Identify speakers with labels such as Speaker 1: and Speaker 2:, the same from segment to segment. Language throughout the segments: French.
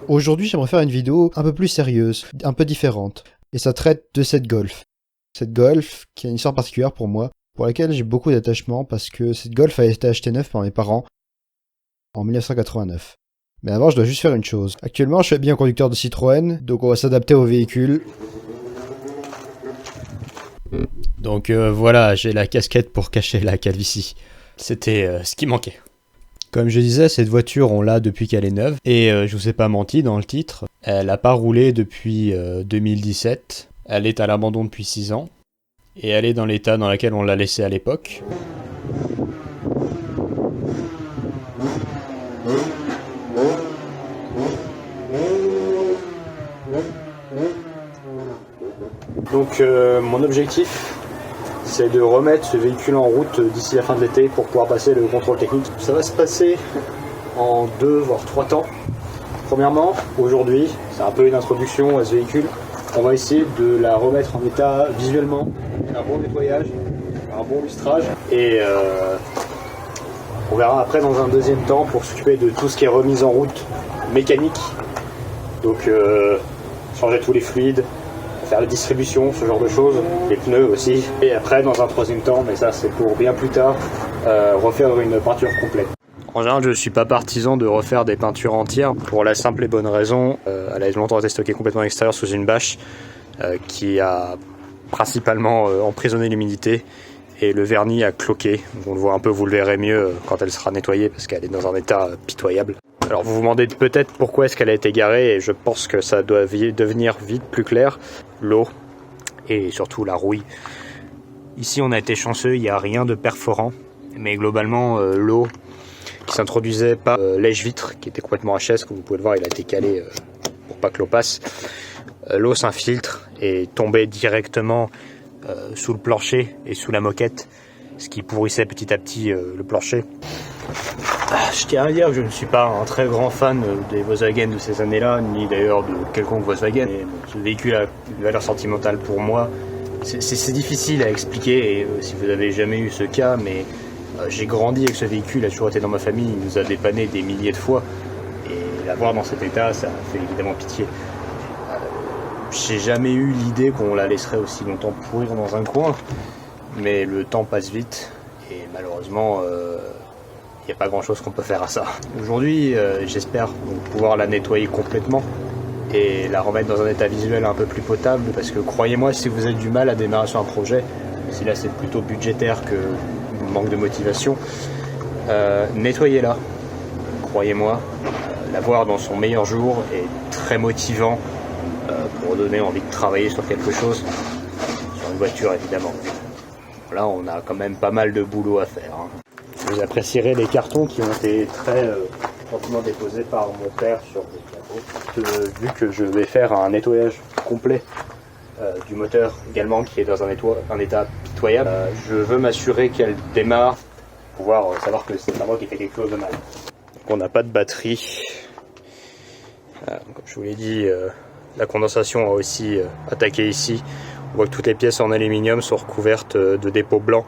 Speaker 1: Aujourd'hui, j'aimerais faire une vidéo un peu plus sérieuse, un peu différente. Et ça traite de cette Golf. Cette Golf qui a une histoire particulière pour moi, pour laquelle j'ai beaucoup d'attachement parce que cette Golf a été achetée neuf par mes parents en 1989. Mais avant, je dois juste faire une chose. Actuellement, je suis bien conducteur de Citroën, donc on va s'adapter au véhicule.
Speaker 2: Donc voilà, j'ai la casquette pour cacher la calvitie. C'était ce qui manquait. Comme je disais, cette voiture, on l'a depuis qu'elle est neuve. Et je vous ai pas menti dans le titre. Elle n'a pas roulé depuis 2017. Elle est à l'abandon depuis 6 ans. Et elle est dans l'état dans lequel on l'a laissée à l'époque. Donc mon objectif, c'est de remettre ce véhicule en route d'ici la fin de l'été pour pouvoir passer le contrôle technique. Ça va se passer en 2 voire 3 temps. Premièrement, aujourd'hui, c'est un peu une introduction à ce véhicule. On va essayer de la remettre en état visuellement, un bon nettoyage, un bon lustrage. Et on verra après dans un deuxième temps pour s'occuper de tout ce qui est remise en route mécanique. Donc changer tous les fluides, faire la distribution, ce genre de choses, les pneus aussi. Et après, dans un troisième temps, mais ça c'est pour bien plus tard, refaire une peinture complète. En général, je ne suis pas partisan de refaire des peintures entières pour la simple et bonne raison, elle a longtemps été stockée complètement à l'extérieur sous une bâche qui a principalement emprisonné l'humidité et le vernis a cloqué. Donc on le voit un peu, vous le verrez mieux quand elle sera nettoyée parce qu'elle est dans un état pitoyable. Alors vous vous demandez peut-être pourquoi est-ce qu'elle a été garée et je pense que ça doit devenir vite plus clair. L'eau et surtout la rouille. Ici on a été chanceux, il n'y a rien de perforant, mais globalement l'eau qui s'introduisait par lèche-vitre qui était complètement HS, comme vous pouvez le voir, il a été calé pour pas que l'eau passe. L'eau s'infiltre et tombait directement sous le plancher et sous la moquette, ce qui pourrissait petit à petit le plancher. Je tiens à dire que je ne suis pas un très grand fan des Volkswagen de ces années-là, ni d'ailleurs de quelconque Volkswagen. Mais ce véhicule a une valeur sentimentale pour moi. C'est difficile à expliquer, et si vous n'avez jamais eu ce cas, mais j'ai grandi avec ce véhicule, il a toujours été dans ma famille, il nous a dépanné des milliers de fois. Et l'avoir dans cet état, ça fait évidemment pitié. J'ai jamais eu l'idée qu'on la laisserait aussi longtemps pourrir dans un coin, mais le temps passe vite, et malheureusement... il n'y a pas grand chose qu'on peut faire à ça. Aujourd'hui, j'espère pouvoir la nettoyer complètement et la remettre dans un état visuel un peu plus potable, parce que croyez-moi, si vous avez du mal à démarrer sur un projet, si là c'est plutôt budgétaire que manque de motivation, nettoyez-la. Croyez-moi, la voir dans son meilleur jour est très motivant pour donner envie de travailler sur quelque chose, sur une voiture évidemment. Là, on a quand même pas mal de boulot à faire. Vous apprécierez les cartons qui ont été très gentiment déposés par mon père sur des plateaux. Vu que je vais faire un nettoyage complet du moteur également, qui est dans un état pitoyable, je veux m'assurer qu'elle démarre pour pouvoir savoir que c'est pas moi qui fait quelque chose de mal. Donc on n'a pas de batterie. Comme je vous l'ai dit, la condensation a aussi attaqué ici. On voit que toutes les pièces en aluminium sont recouvertes de dépôts blancs.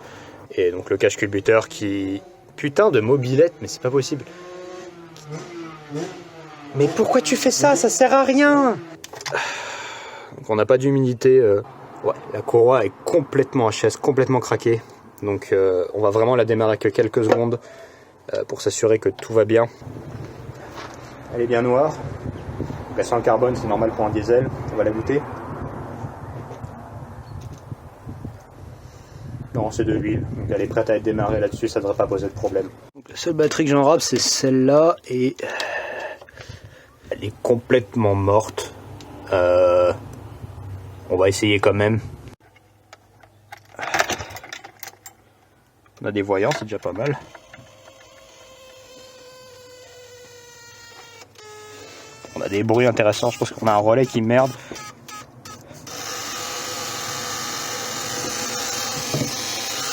Speaker 2: Et donc le cache-culbuteur qui... Putain de mobilette, mais c'est pas possible. Mais pourquoi tu fais ça? Ça sert à rien. Donc on n'a pas d'humidité. Ouais, la courroie est complètement HS, complètement craquée. Donc on va vraiment la démarrer que quelques secondes pour s'assurer que tout va bien. Elle est bien noire. La sang carbone, c'est normal pour un diesel. On va la goûter. Non, c'est de l'huile, donc elle est prête à être démarrée là-dessus, ça ne devrait pas poser de problème. Donc, la seule batterie que j'en rappe, c'est celle-là, et elle est complètement morte. On va essayer quand même. On a des voyants, c'est déjà pas mal. On a des bruits intéressants, je pense qu'on a un relais qui merde.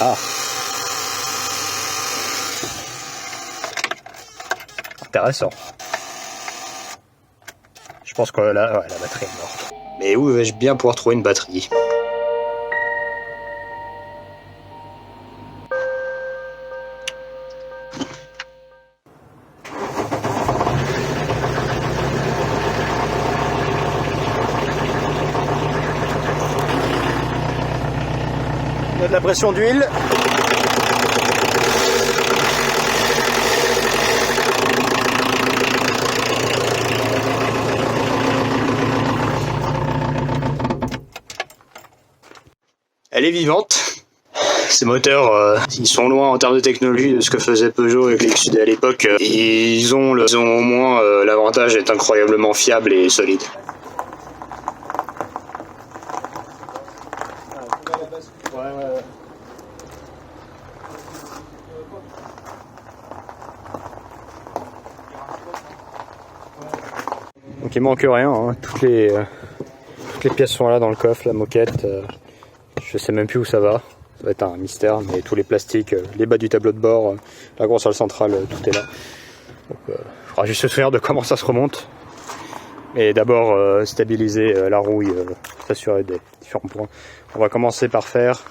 Speaker 2: Ah. Intéressant. Je pense que là, ouais, la batterie est morte. Mais où vais-je bien pouvoir trouver une batterie? de la pression d'huile. Elle est vivante. Ces moteurs, ils sont loin en termes de technologie de ce que faisait Peugeot avec les XUD à l'époque. Ils ont au moins l'avantage d'être incroyablement fiables et solides. Donc il manque rien, hein. Toutes les pièces sont là dans le coffre, la moquette. Je sais même plus où ça va. Ça va être un mystère, mais tous les plastiques, les bas du tableau de bord, la console centrale, tout est là. Donc il faudra juste se souvenir de comment ça se remonte. Et d'abord stabiliser la rouille, s'assurer des différents points. On va commencer par faire,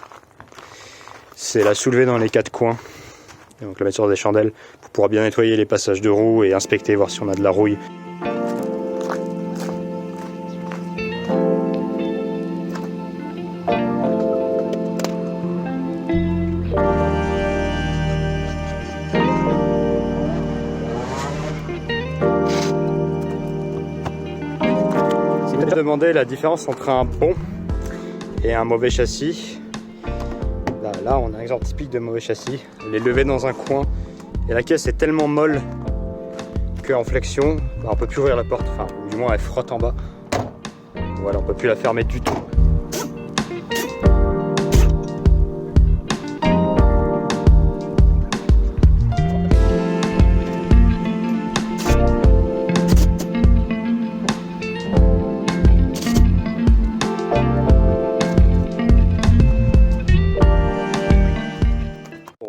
Speaker 2: c'est la soulever dans les 4 coins. Et donc la mettre sur des chandelles pour pouvoir bien nettoyer les passages de roues et inspecter, voir si on a de la rouille. Demander la différence entre un bon et un mauvais châssis. Là on a un exemple typique de mauvais châssis. Elle est levée dans un coin et la caisse est tellement molle qu'en flexion on peut plus ouvrir la porte, enfin du moins elle frotte en bas. Voilà, on peut plus la fermer du tout.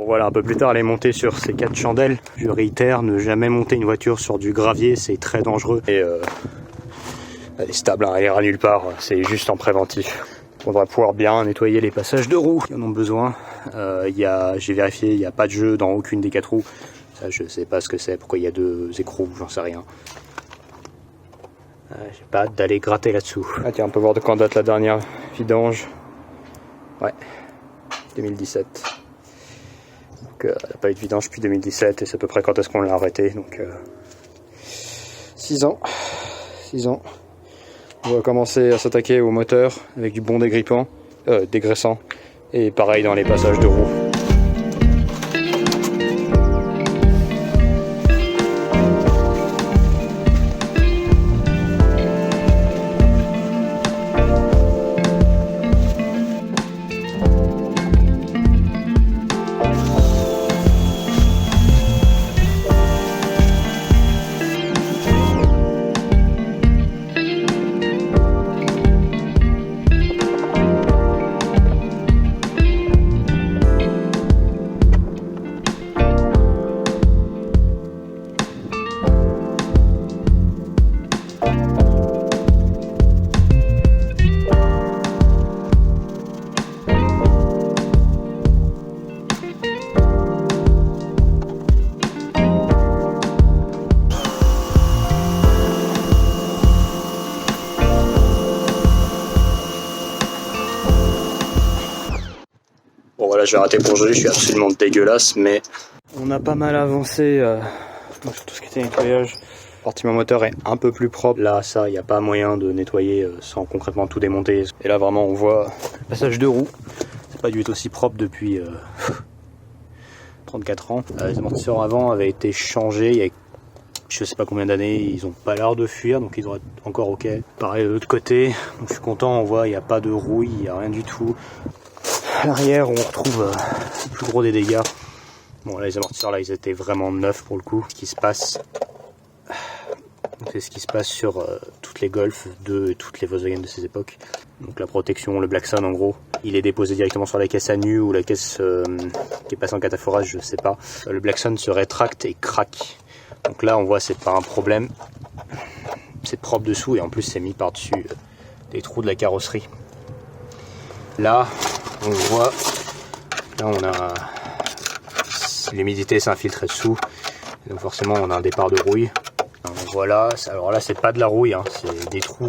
Speaker 2: Voilà, un peu plus tard, elle est montée sur ces 4 chandelles. Je réitère, ne jamais monter une voiture sur du gravier, c'est très dangereux. Et elle est stable, hein, elle ira nulle part, c'est juste en préventif. On devrait pouvoir bien nettoyer les passages de roues qui en ont besoin. J'ai vérifié, il n'y a pas de jeu dans aucune des 4 roues. Ça, je sais pas ce que c'est, pourquoi il y a 2 écrous, j'en sais rien. J'ai pas hâte d'aller gratter là-dessous. Ah tiens, on peut voir de quand date la dernière vidange. Ouais, 2017. Donc elle n'a pas eu de vidange depuis 2017 et c'est à peu près quand est-ce qu'on l'a arrêté. Donc 6 ans. 6 ans. On va commencer à s'attaquer au moteur avec du bon dégraissant. Et pareil dans les passages de roues. Bon voilà, j'ai raté pour aujourd'hui, je suis absolument dégueulasse, mais on a pas mal avancé sur tout ce qui était nettoyage. Le compartiment moteur est un peu plus propre. Là, ça, il n'y a pas moyen de nettoyer sans concrètement tout démonter. Et là, vraiment, on voit le passage de roue. C'est pas dû être aussi propre depuis 34 ans. Les amortisseurs avant avaient été changés il y a je sais pas combien d'années, ils ont pas l'air de fuir, donc ils doivent être encore ok. Pareil de l'autre côté, donc je suis content, on voit il n'y a pas de rouille, il n'y a rien du tout. À l'arrière, on retrouve le plus gros des dégâts. Bon là, les amortisseurs là, ils étaient vraiment neufs pour le coup. Ce qui se passe, c'est ce qui se passe sur toutes les Golf 2 et toutes les Volkswagen de ces époques. Donc la protection, le Blackson en gros, il est déposé directement sur la caisse à nu ou la caisse qui est passée en cataforage, je sais pas. Le Blackson se rétracte et craque. Donc là on voit c'est pas un problème, c'est propre dessous et en plus c'est mis par dessus des trous de la carrosserie. Là on voit, là on a l'humidité s'infiltre dessous, donc forcément on a un départ de rouille. voilà, alors là c'est pas de la rouille, hein, c'est des trous,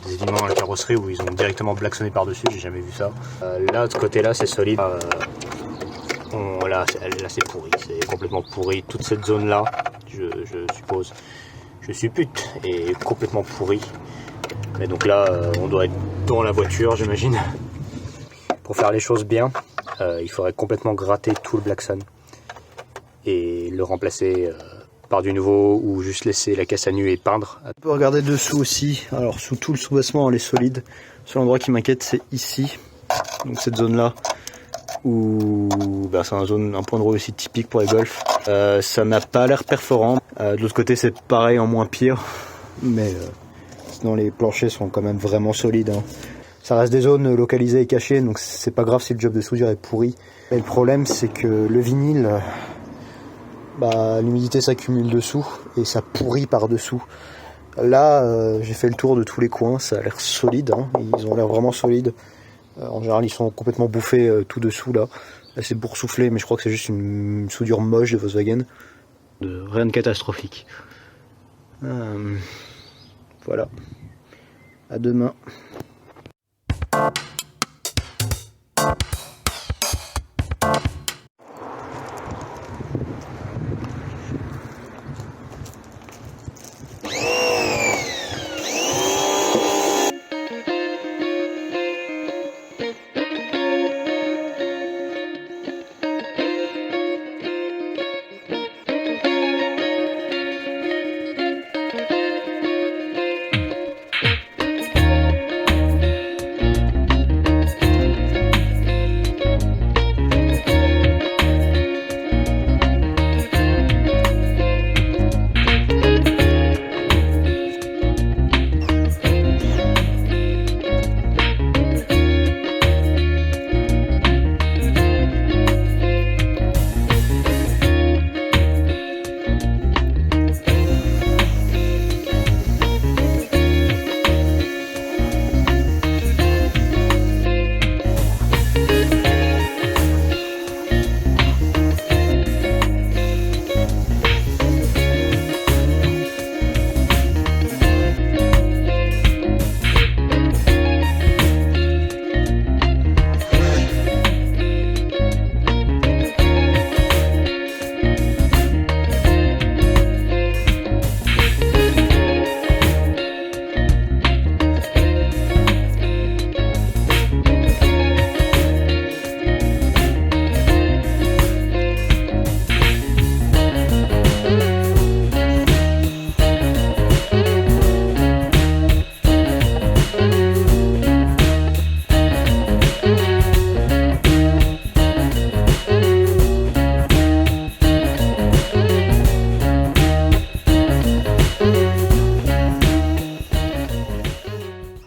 Speaker 2: des éléments dans la carrosserie où ils ont directement blacksonné par-dessus, j'ai jamais vu ça. Là de ce côté-là c'est solide. Là c'est pourri, c'est complètement pourri. Toute cette zone-là, je suppose, je suppute, est complètement pourrie. Mais donc là, on doit être dans la voiture, j'imagine. Pour faire les choses bien, il faudrait complètement gratter tout le Blackson et le remplacer par du nouveau ou juste laisser la caisse à nu et peindre. On peut regarder dessous aussi. Alors sous tout le sous-bassement, elle est solide. Le seul endroit qui m'inquiète, c'est ici. Donc cette zone-là où c'est un point de réussite typique pour les Golf. Ça n'a pas l'air perforant. De l'autre côté, c'est pareil en moins pire, mais sinon les planchers sont quand même vraiment solides, hein. Ça reste des zones localisées et cachées, donc c'est pas grave si le job de soudure est pourri. Et le problème, c'est que le vinyle, l'humidité s'accumule dessous et ça pourrit par dessous. Là, j'ai fait le tour de tous les coins, ça a l'air solide, hein. Ils ont l'air vraiment solides. En général, ils sont complètement bouffés tout dessous là. Là, c'est boursouflé, mais je crois que c'est juste une soudure moche de Volkswagen. Rien de catastrophique. Voilà. À demain.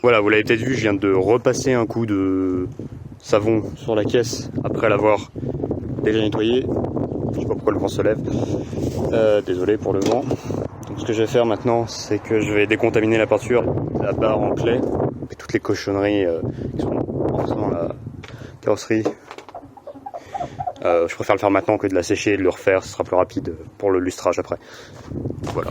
Speaker 2: Voilà, vous l'avez peut-être vu, je viens de repasser un coup de savon sur la caisse après l'avoir déjà nettoyé. Je sais pas pourquoi le vent se lève. Désolé pour le vent. Donc ce que je vais faire maintenant, c'est que je vais décontaminer la peinture, la barre en clé et toutes les cochonneries qui sont dans la carrosserie. Je préfère le faire maintenant que de la sécher et de le refaire, ce sera plus rapide pour le lustrage après. Voilà.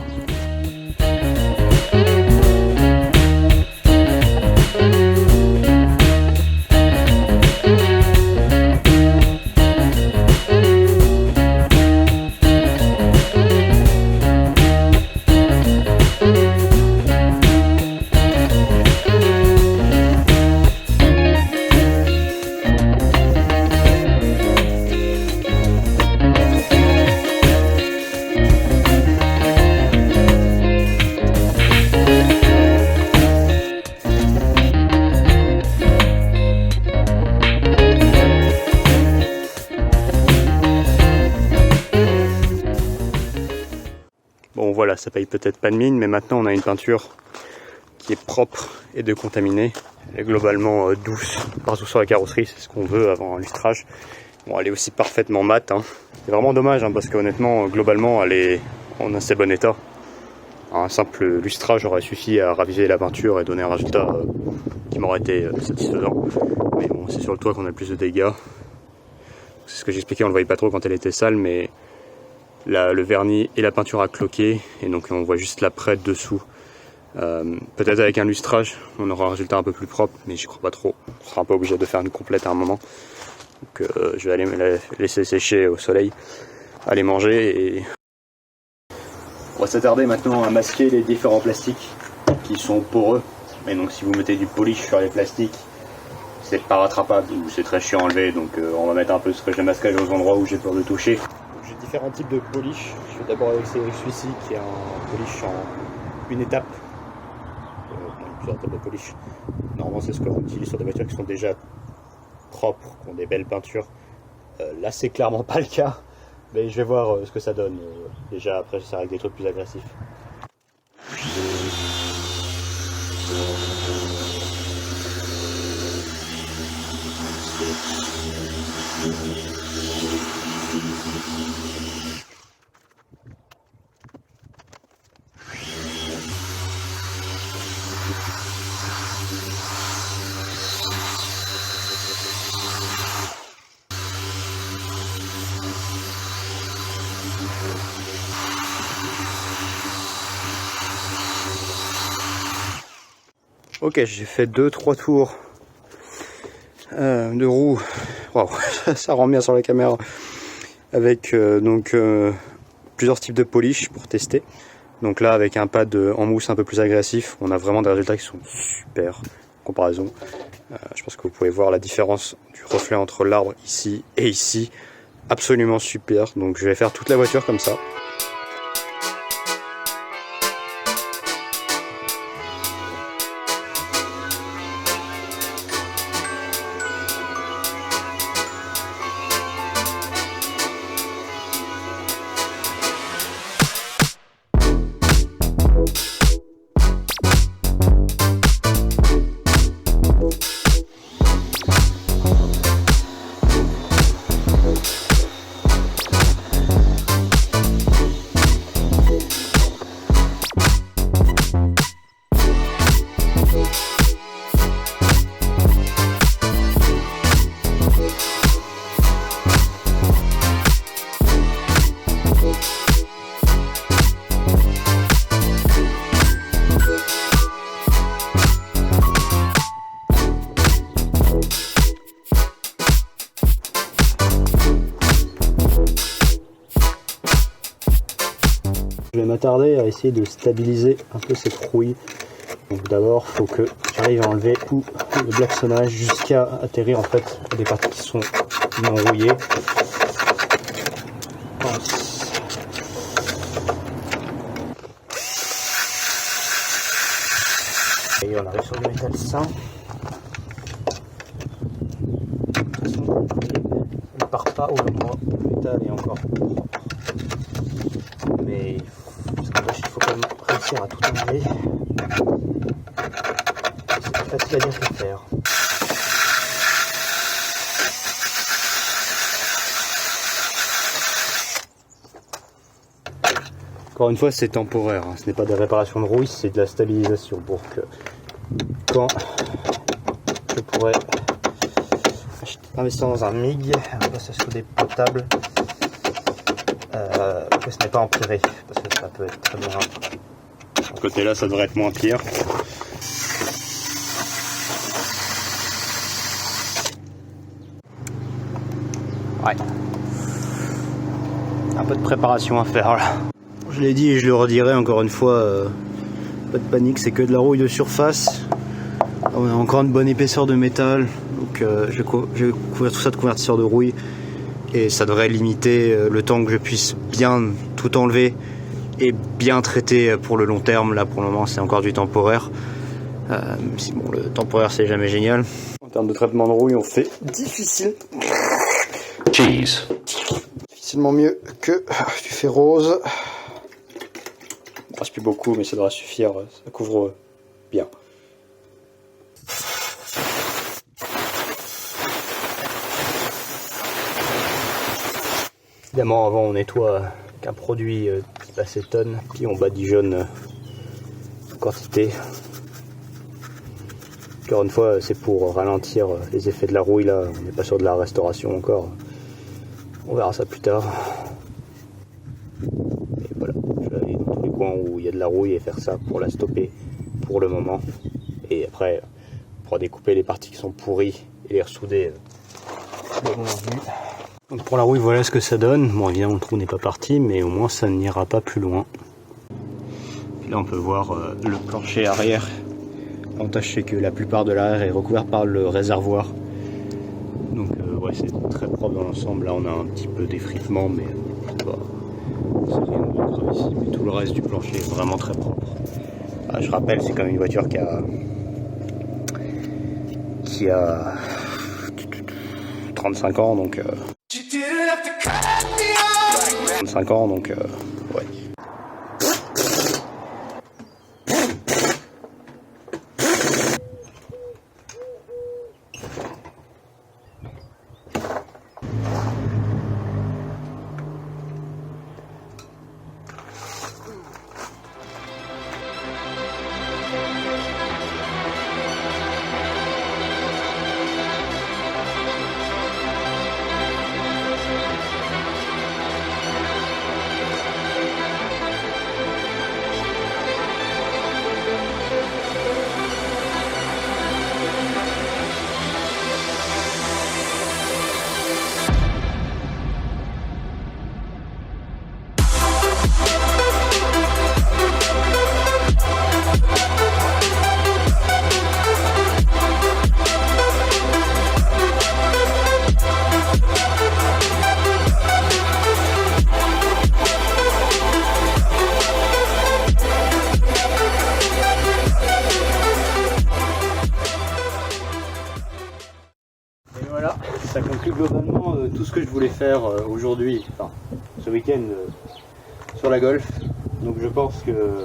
Speaker 2: Bon voilà, ça paye peut-être pas de mine, mais maintenant on a une peinture qui est propre et décontaminée. Elle est globalement douce partout sur la carrosserie, c'est ce qu'on veut avant un lustrage. Bon, elle est aussi parfaitement mate, hein. C'est vraiment dommage, hein, parce qu'honnêtement, globalement, elle est en assez bon état. Un simple lustrage aurait suffi à raviver la peinture et donner un résultat qui m'aurait été satisfaisant. Mais bon, c'est sur le toit qu'on a le plus de dégâts. C'est ce que j'expliquais, on le voyait pas trop quand elle était sale, mais le vernis et la peinture à cloquer, et donc on voit juste l'après dessous. Peut-être avec un lustrage, on aura un résultat un peu plus propre, mais j'y crois pas trop. On sera un peu obligé de faire une complète à un moment. Donc je vais aller me la laisser sécher au soleil, aller manger et... On va s'attarder maintenant à masquer les différents plastiques qui sont poreux. Et donc si vous mettez du polish sur les plastiques, c'est pas rattrapable ou c'est très chiant à enlever, donc on va mettre un peu de scotch de masquage aux endroits où j'ai peur de toucher. J'ai différents types de polish. Je vais d'abord avec celui-ci qui est un polish en une étape. Plusieurs étapes de polish. Normalement c'est ce qu'on utilise sur des voitures qui sont déjà propres, qui ont des belles peintures. Là c'est clairement pas le cas, mais je vais voir ce que ça donne. Déjà après ça avec des trucs plus agressifs. Ok, j'ai fait 2-3 tours de roue. Wow, ça rend bien sur la caméra. Avec plusieurs types de polish pour tester. Donc là, avec un pad en mousse un peu plus agressif, on a vraiment des résultats qui sont super en comparaison. Je pense que vous pouvez voir la différence du reflet entre l'arbre ici et ici. Absolument super. Donc je vais faire toute la voiture comme ça. Je vais m'attarder à essayer de stabiliser un peu cette rouille. Donc d'abord, il faut que j'arrive à enlever tout le blacksonnage jusqu'à atterrir en fait à des parties qui sont non rouillées. Et on arrive sur du métal sain. De toute façon, il ne part pas au moment où le métal est encore propre. Mais il faut quand même réussir à tout enlever. C'est plus facile à dire que faire. Encore une fois, c'est temporaire. Ce n'est pas des réparations de rouille, c'est de la stabilisation pour que quand je pourrais investir dans un MIG, un passage soudé potable, que ce n'est pas empiré, parce que ça peut être très bien. De ce côté-là, ça devrait être moins pire. Ouais. Un peu de préparation à faire là. Je l'ai dit et je le redirai encore une fois, pas de panique, c'est que de la rouille de surface. On a encore une bonne épaisseur de métal, donc je vais couvrir tout ça de couverture de rouille. Et ça devrait limiter le temps que je puisse bien tout enlever et bien traiter pour le long terme. Là pour le moment c'est encore du temporaire. Si bon, le temporaire c'est jamais génial. En termes de traitement de rouille on fait difficile.
Speaker 1: Cheese. Difficilement mieux que du fer rose.
Speaker 2: Il ne reste plus beaucoup mais ça devrait suffire, ça couvre bien. Évidemment, avant on nettoie avec un produit type acétone, puis on badigeonne en quantité. Encore une fois, c'est pour ralentir les effets de la rouille. Là, on n'est pas sûr de la restauration encore. On verra ça plus tard. où il y a de la rouille et faire ça pour la stopper pour le moment. Et après, pour découper les parties qui sont pourries et les ressouder. Donc pour la rouille, voilà ce que ça donne. Bon, évidemment, le trou n'est pas parti, mais au moins ça n'ira pas plus loin. Et là, on peut voir le plancher arrière. L'avantage, c'est que la plupart de l'arrière est recouvert par le réservoir. Donc ouais, c'est très propre dans l'ensemble. Là, on a un petit peu d'effritement, mais bah, c'est rien de grave ici. Mais tout le reste du plancher est vraiment très propre. Ah, je rappelle, c'est quand même une voiture qui a 35 ans, donc 35 ans, donc ouais. Voilà, ça conclut globalement tout ce que je voulais faire aujourd'hui, enfin ce week-end sur la Golf. Donc je pense que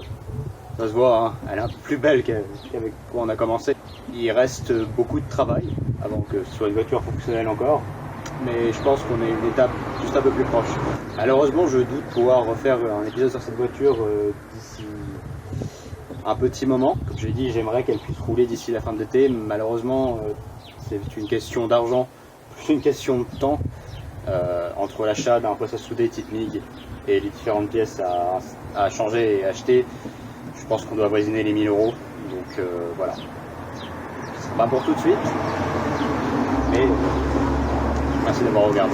Speaker 2: ça se voit, hein, elle est un peu plus belle qu'avec quoi on a commencé. Il reste beaucoup de travail avant que ce soit une voiture fonctionnelle encore, mais je pense qu'on est une étape juste un peu plus proche. Malheureusement, je doute pouvoir refaire un épisode sur cette voiture d'ici un petit moment. Comme j'ai dit, j'aimerais qu'elle puisse rouler d'ici la fin de l'été. Malheureusement, c'est une question d'argent, plus une question de temps, entre l'achat d'un poste à souder type MIG et les différentes pièces à changer et acheter. Je pense qu'on doit avoisiner les 1000 €. Donc voilà. Ce sera pas pour tout de suite, mais merci d'avoir regardé.